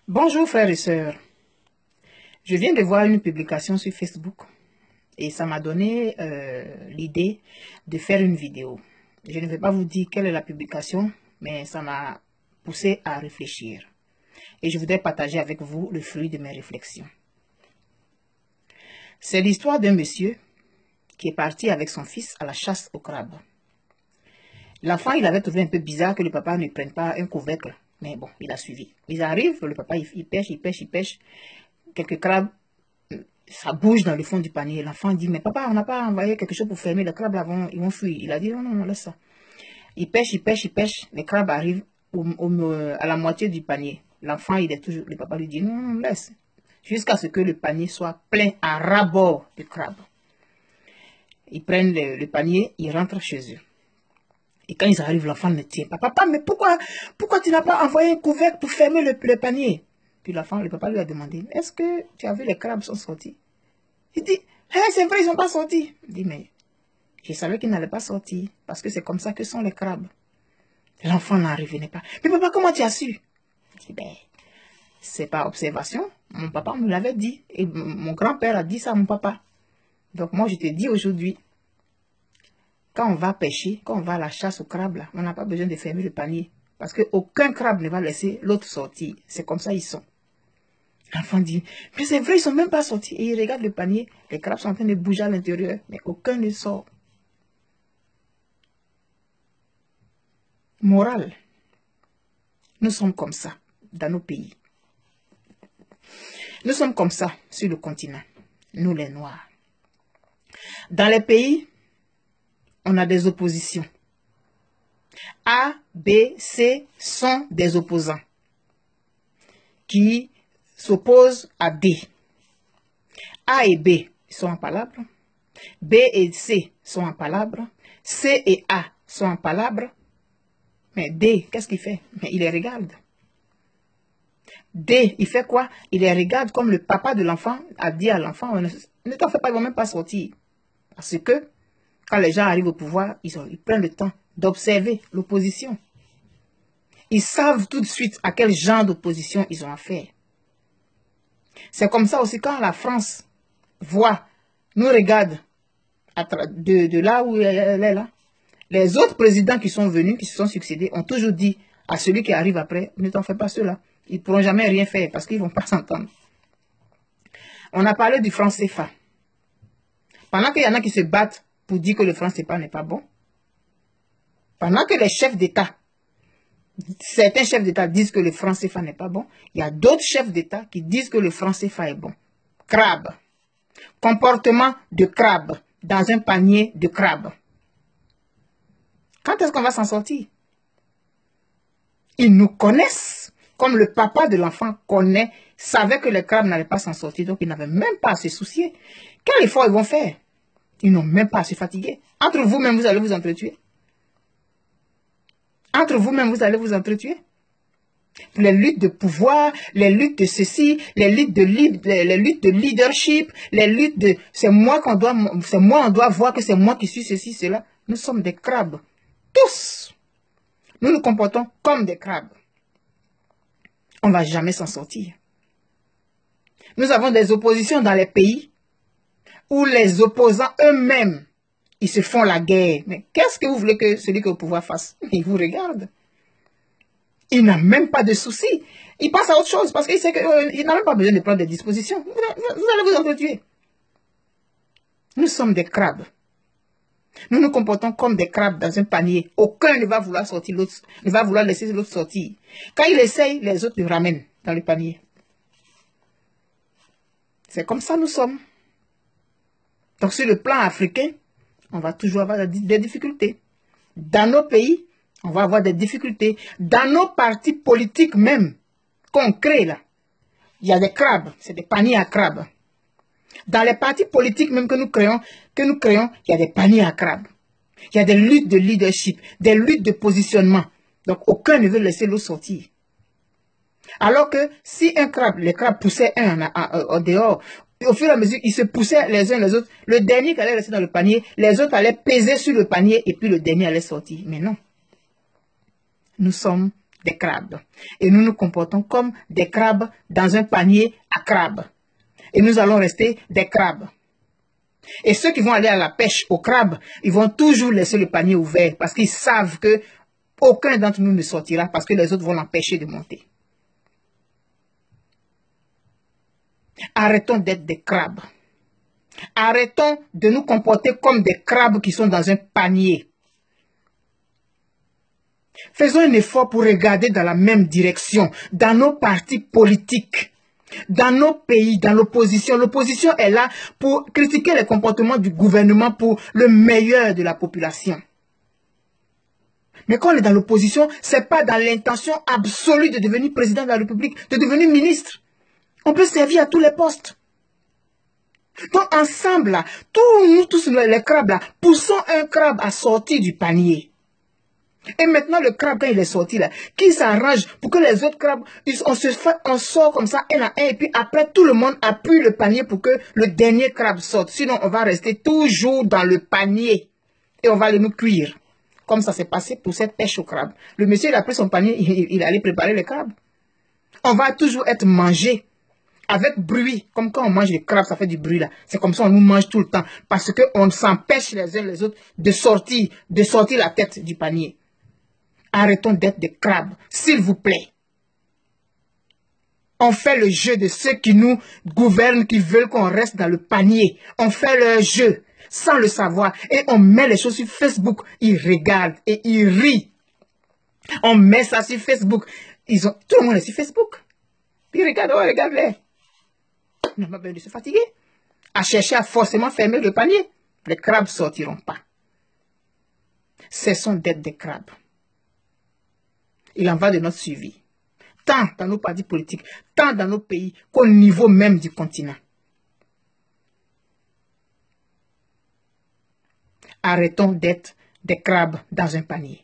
Bonjour frères et sœurs, je viens de voir une publication sur Facebook et ça m'a donné l'idée de faire une vidéo. Je ne vais pas vous dire quelle est la publication, mais ça m'a poussé à réfléchir. Et je voudrais partager avec vous le fruit de mes réflexions. C'est l'histoire d'un monsieur qui est parti avec son fils à la chasse au crabe. L'enfant, il avait trouvé un peu bizarre que le papa ne prenne pas un couvercle. Mais bon, il a suivi. Ils arrivent, le papa, il pêche. Quelques crabes, ça bouge dans le fond du panier. L'enfant dit, mais papa, on n'a pas envoyé quelque chose pour fermer. Les crabes, là, ils vont fuir. Il a dit, non, non, laisse ça. Il pêche. Les crabes arrivent à la moitié du panier. L'enfant, le papa lui dit, non, non, laisse. Jusqu'à ce que le panier soit plein à ras-bord de crabes. Ils prennent le panier, ils rentrent chez eux. Et quand ils arrivent, l'enfant ne tient pas. Papa, mais pourquoi tu n'as pas envoyé un couvercle pour fermer le panier? Puis le papa lui a demandé, est-ce que tu as vu les crabes sont sortis? Il dit, hey, c'est vrai, ils ne sont pas sortis. Il dit, mais je savais qu'ils n'allaient pas sortir, parce que c'est comme ça que sont les crabes. L'enfant n'en revenait pas. Mais papa, comment tu as su? Il dit, ben, c'est par observation. Mon papa me l'avait dit. Et mon grand-père a dit ça à mon papa. Donc moi, je te dis aujourd'hui, quand on va pêcher, quand on va à la chasse aux crabes, là, on n'a pas besoin de fermer le panier. Parce qu'aucun crabe ne va laisser l'autre sortir. C'est comme ça ils sont. L'enfant dit, mais c'est vrai, ils ne sont même pas sortis. Et il regarde le panier, les crabes sont en train de bouger à l'intérieur, mais aucun ne sort. Morale, nous sommes comme ça dans nos pays. Nous sommes comme ça sur le continent, nous les Noirs. Dans les pays, on a des oppositions. A, B, C sont des opposants qui s'opposent à D. A et B sont en palabre. B et C sont en palabre. C et A sont en palabre. Mais D, qu'est-ce qu'il fait? Mais il les regarde. D, il fait quoi? Il les regarde comme le papa de l'enfant a dit à l'enfant, ne t'en fais pas, ils ne vont même pas sortir. Parce que quand les gens arrivent au pouvoir, ils prennent le temps d'observer l'opposition. Ils savent tout de suite à quel genre d'opposition ils ont affaire. C'est comme ça aussi quand la France nous regarde de là où elle est là. Les autres présidents qui sont venus, qui se sont succédés, ont toujours dit à celui qui arrive après, ne t'en fais pas ceux-là. Ils ne pourront jamais rien faire parce qu'ils ne vont pas s'entendre. On a parlé du franc CFA. Pendant qu'il y en a qui se battent pour dire que le franc CFA n'est pas bon, pendant que les chefs d'État, certains chefs d'État disent que le franc CFA n'est pas bon, il y a d'autres chefs d'État qui disent que le franc CFA est bon. Crabe. Comportement de crabe dans un panier de crabe. Quand est-ce qu'on va s'en sortir? Ils nous connaissent comme le papa de l'enfant savait que les crabes n'allaient pas s'en sortir, donc ils n'avaient même pas à se soucier. Quel effort ils vont faire? Ils n'ont même pas à se fatiguer. Entre vous-même, vous allez vous entretuer. Entre vous-même, vous allez vous entretuer. Les luttes de pouvoir, les luttes de ceci, les luttes de leadership, les luttes de c'est moi, on doit voir que c'est moi qui suis ceci, cela. Nous sommes des crabes. Tous. Nous nous comportons comme des crabes. On ne va jamais s'en sortir. Nous avons des oppositions dans les pays où les opposants eux-mêmes, ils se font la guerre. Mais qu'est-ce que vous voulez que celui qui est au pouvoir fasse? Il vous regarde. Il n'a même pas de souci. Il passe à autre chose parce qu'il sait qu'il n'a même pas besoin de prendre des dispositions. Vous allez vous entretuer. Nous sommes des crabes. Nous nous comportons comme des crabes dans un panier. Aucun ne va vouloir sortir l'autre, ne va vouloir laisser l'autre sortir. Quand il essaye, les autres le ramènent dans le panier. C'est comme ça nous sommes. Donc sur le plan africain, on va toujours avoir des difficultés. Dans nos pays, on va avoir des difficultés. Dans nos partis politiques même, qu'on crée là, il y a des crabes, c'est des paniers à crabes. Dans les partis politiques même que nous créons, il y a des paniers à crabes. Il y a des luttes de leadership, des luttes de positionnement. Donc aucun ne veut laisser l'autre sortir. Alors que si les crabes poussaient un en dehors, au fur et à mesure, ils se poussaient les uns les autres, le dernier qui allait rester dans le panier, les autres allaient peser sur le panier et puis le dernier allait sortir. Mais non. Nous sommes des crabes. Et nous nous comportons comme des crabes dans un panier à crabes. Et nous allons rester des crabes. Et ceux qui vont aller à la pêche aux crabes, ils vont toujours laisser le panier ouvert parce qu'ils savent que aucun d'entre nous ne sortira parce que les autres vont l'empêcher de monter. Arrêtons d'être des crabes. Arrêtons de nous comporter comme des crabes qui sont dans un panier. Faisons un effort pour regarder dans la même direction, dans nos partis politiques, dans nos pays, dans l'opposition. L'opposition est là pour critiquer les comportements du gouvernement pour le meilleur de la population. Mais quand on est dans l'opposition, ce n'est pas dans l'intention absolue de devenir président de la République, de devenir ministre. On peut servir à tous les postes. Donc ensemble, là, nous tous les crabes, là, poussons un crabe à sortir du panier. Et maintenant, le crabe, quand il est sorti, là, qui s'arrange pour que les autres crabes, on sort comme ça, un à un, et puis après, tout le monde appuie le panier pour que le dernier crabe sorte. Sinon, on va rester toujours dans le panier et on va aller nous cuire. Comme ça s'est passé pour cette pêche au crabe. Le monsieur, il a pris son panier, il allait préparer les crabes. On va toujours être mangé avec bruit. Comme quand on mange les crabes, ça fait du bruit là. C'est comme ça, on nous mange tout le temps. Parce qu'on s'empêche les uns les autres de sortir la tête du panier. Arrêtons d'être des crabes, s'il vous plaît. On fait le jeu de ceux qui nous gouvernent, qui veulent qu'on reste dans le panier. On fait leur jeu sans le savoir. Et on met les choses sur Facebook. Ils regardent et ils rient. On met ça sur Facebook. Tout le monde est sur Facebook. Puis regarde, oh, regarde-les. On n'a pas besoin de se fatiguer. À chercher à forcément fermer le panier. Les crabes ne sortiront pas. Cessons d'être des crabes. Il en va de notre suivi. Tant dans nos partis politiques, tant dans nos pays, qu'au niveau même du continent. Arrêtons d'être des crabes dans un panier.